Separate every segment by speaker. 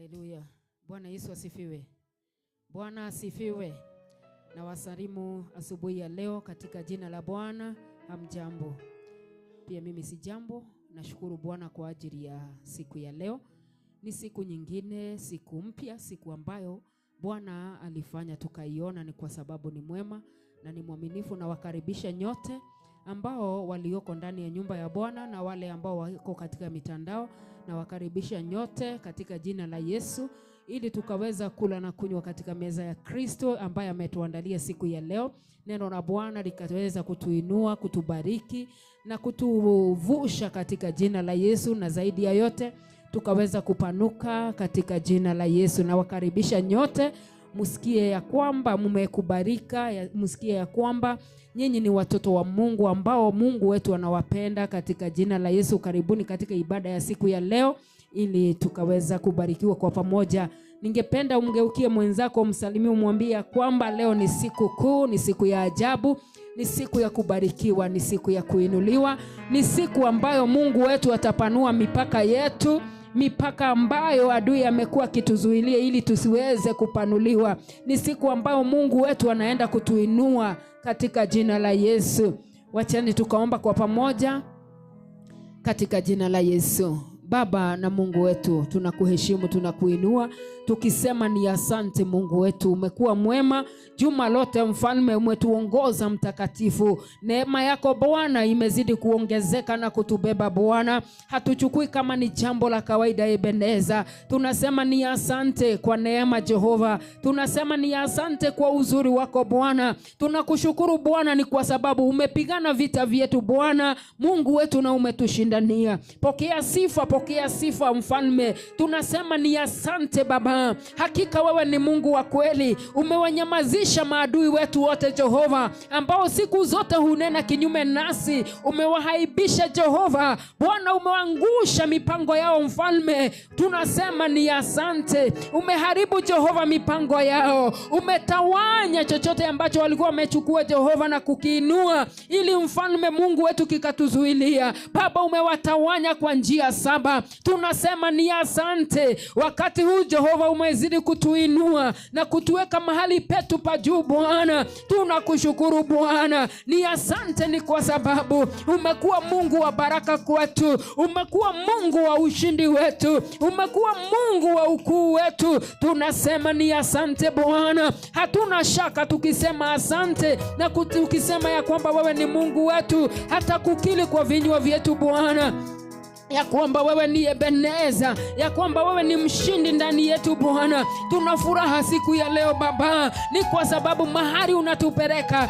Speaker 1: Haleluya. Bwana Yesu asifiwe. Bwana asifiwe. Na wasalimu asubuhi ya leo katika jina la Bwana. Hamjambo. Pia mimi si jambo. Nashukuru Bwana kwa ajili ya siku ya leo. Ni siku nyingine, siku mpya, siku ambayo Bwana alifanya tukaiona. Ni kwa sababu ni mwema na ni mwaminifu. Na wakaribisha nyote ambao walioko ndani ya nyumba ya Bwana na wale ambao wako katika mitandao, na wakaribisha nyote katika jina la Yesu, ili tukaweza kula na kunywa katika meza ya Kristo ambaye ametuandalia siku ya leo. Neno la Bwana likaweza kutuinua, kutubariki na kutuvusha katika jina la Yesu, na zaidi ya yote tukaweza kupanuka katika jina la Yesu. Na wakaribisha nyote, msikie ya kwamba mmekubarika, msikie ya kwamba nyinyi ni watoto wa Mungu ambao Mungu wetu anawapenda katika jina la Yesu. Karibuni katika ibada ya siku ya leo ili tukaweza kubarikiwa kwa pamoja. Ningependa umgeukie mwenzako, msalimie, umwambie kwamba leo ni siku kuu, ni siku ya ajabu, ni siku ya kubarikiwa, ni siku ya kuinuliwa, ni siku ambayo Mungu wetu atapanua mipaka yetu, mipaka ambayo adui amekuwa kituzuilia ili tusiweze kupanuliwa. Ni siku ambayo Mungu wetu anaenda kutuinua katika jina la Yesu. Wacheni tukaomba kwa pamoja katika jina la Yesu. Baba na Mungu wetu, tunakuheshimu, tunakuinua, tukisema ni asante Mungu wetu. Umekuwa mwema juma lote, mfalme, umetuongoza mtakatifu. Neema yako Bwana imezidi kuongezeka na kutubeba Bwana. Hatuchukui kama ni jambo la kawaida Ebeneza. Tunasema ni asante kwa neema Jehova. Tunasema ni asante kwa uzuri wako Bwana. Tunakushukuru Bwana ni kwa sababu umepigana vita vyetu Bwana Mungu wetu na umetushindania. Pokea sifa mfalme. Tunasema ni asante Baba. Hakika wewe ni Mungu wa kweli. Umewanyamazisha maadui wetu wote Jehova, ambao siku zote hunena kinyume nasi. Umewahaibisha Jehova Bwana, umeangusha mipango yao mfalme. Tunasema ni asante. Umeharibu Jehova mipango yao. Umetawanya chochote ambacho walikuwa wamechukua Jehova na kukiinua ili mfalme Mungu wetu kikatuzuilia. Baba, umewatawanya kwa njia 7. Tunasema ni asante. Wakati huu Jehova umezidi kutuinua na kutuweka mahali petu pa juu Bwana. Tunakushukuru Bwana. Ni asante ni kwa sababu umekuwa Mungu wa baraka kwetu. Umekuwa Mungu wa ushindi wetu. Umekuwa Mungu wa ukuu wetu. Tunasema ni asante Bwana. Hatuna shaka tukisema asante na tukisema ya kwamba wewe ni Mungu wetu, hata kukili kwa vinywa vyetu Bwana ya kwamba wewe ni Ebeneza, ya kwamba wewe ni mshindi ndani yetu Bwana. Tunafuraha siku ya leo Baba, ni kwa sababu mahali unatupeleka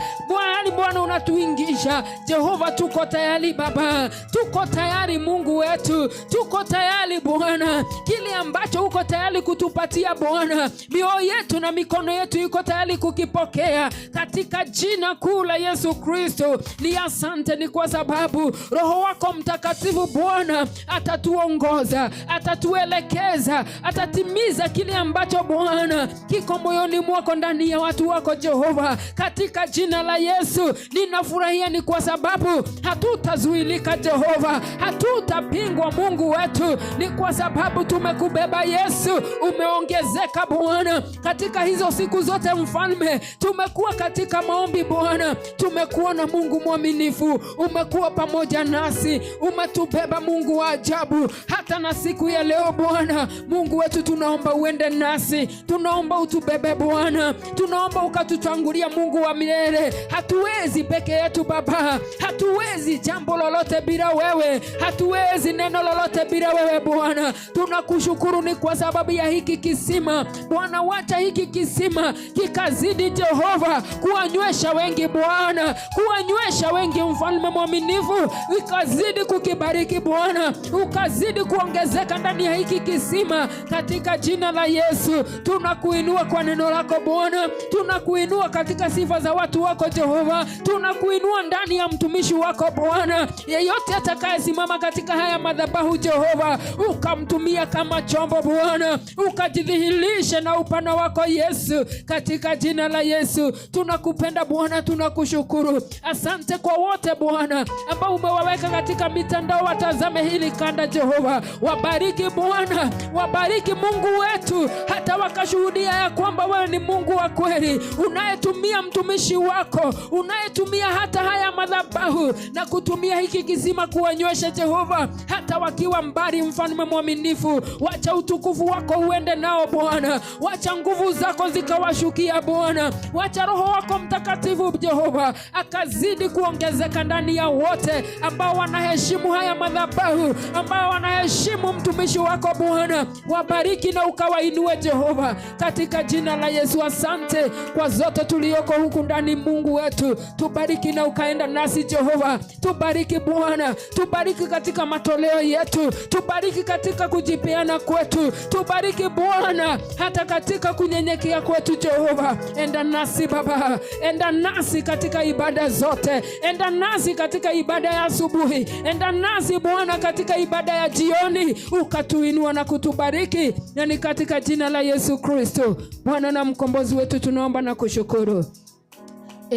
Speaker 1: Bwana unatuingisha Jehova. Tuko tayari Baba, tuko tayari Mungu wetu, tuko tayari Bwana. Kile ambacho uko tayari kutupatia Bwana, mioyo yetu na mikono yetu iko tayari kukipokea katika jina kuu la Yesu Kristo. Ni asante ni kwa sababu Roho wako Mtakatifu Bwana atatuongoza, atatuelekeza, atatimiza kile ambacho Bwana kiko moyoni mwako ndani ya watu wako Jehova, katika jina la Yesu. Ninafurahia ni kwa sababu hatutazuilika Jehova, hatutapingwa Mungu wetu. Ni kwa sababu tumekubeba Yesu. Umeongezeka Bwana katika hizo siku zote mfalme. Tumekuwa katika maombi Bwana, tumekuwa na Mungu mwaminifu. Umekuwa pamoja nasi, umetubeba Mungu wa ajabu. Hata na siku ya leo Bwana Mungu wetu, tunaomba uende nasi, tunaomba utubebe Bwana, tunaomba ukatutangulia Mungu wa milele. Hatuwezi peke yetu Baba, hatuwezi jambo lolote bila wewe, hatuwezi neno lolote bila wewe Bwana. Tunakushukuru ni kwa sababu ya hiki kisima Bwana. Wacha hiki kisima kikazidi Jehova kuwanywesha wengi Bwana, kuwanywesha wengi mfalme mwaminifu. Ikazidi kukibariki Bwana, ukazidi kuongezeka ndani ya hiki kisima katika jina la Yesu. Tunakuinua kwa neno lako Bwana, tunakuinua katika sifa za watu wako Jehova, tunakuinua ndani ya mtumishi wako Bwana. Yeyote atakayesimama katika haya madhabahu Jehova, ukamtumia kama chombo Bwana, ukajidhihirishe na upana wako Yesu, katika jina la Yesu. Tunakupenda Bwana, tunakushukuru. Asante kwa wote Bwana ambao umewaweka katika mitandao watazame hili kanda Jehova. Wabariki Bwana, wabariki Mungu wetu, hata wakashuhudia ya kwamba wewe ni Mungu wa kweli, unayetumia mtumishi wako, unayetumia hata haya madhabahu na kutumia hiki kizima kuwanywesha Jehova, hata wakiwa mbali. Mfalme mwaminifu, wacha utukufu wako uende nao Bwana, wacha nguvu zako zikawashukia Bwana, wacha Roho wako Mtakatifu Jehova akazidi kuongezeka ndani ya wote ambao wanaheshimu haya madhabahu, ambao wanaheshimu mtumishi wako Bwana. Wabariki na ukawainue Jehova, katika jina la Yesu. Asante kwa zote tulioko huku ndani. Mungu wetu, tubariki na ukaenda nasi Jehova. Tubariki Bwana, tubariki katika matoleo yetu, tubariki katika kujipeana kwetu, tubariki Bwana hata katika kunyenyekea kwetu Jehova. Enda nasi Baba, enda nasi katika ibada zote, enda nasi katika ibada ya asubuhi, enda nasi Bwana katika ibada ya jioni, ukatuinua na kutubariki, na ni katika jina la Yesu Kristo Bwana na mkombozi wetu tunaomba na kushukuru.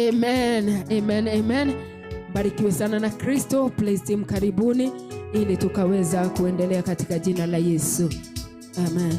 Speaker 1: Amen, amen, amen. Barikiwe sana na Kristo. Praise team, karibuni ili tukaweza kuendelea katika jina la Yesu. Amen.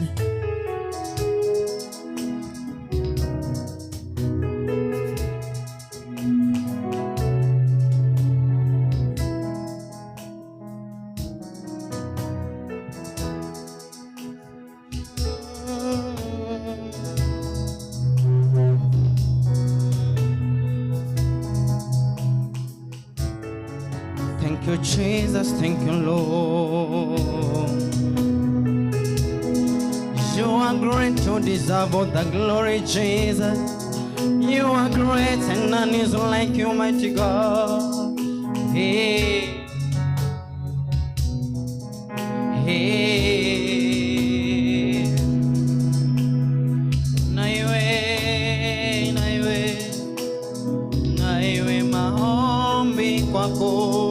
Speaker 2: Thank you, Jesus. Thank you, Lord. You are great, you deserve all the glory, Jesus. You are great and none is like you, mighty God. Hey, hey. Naiwe maombi kwako.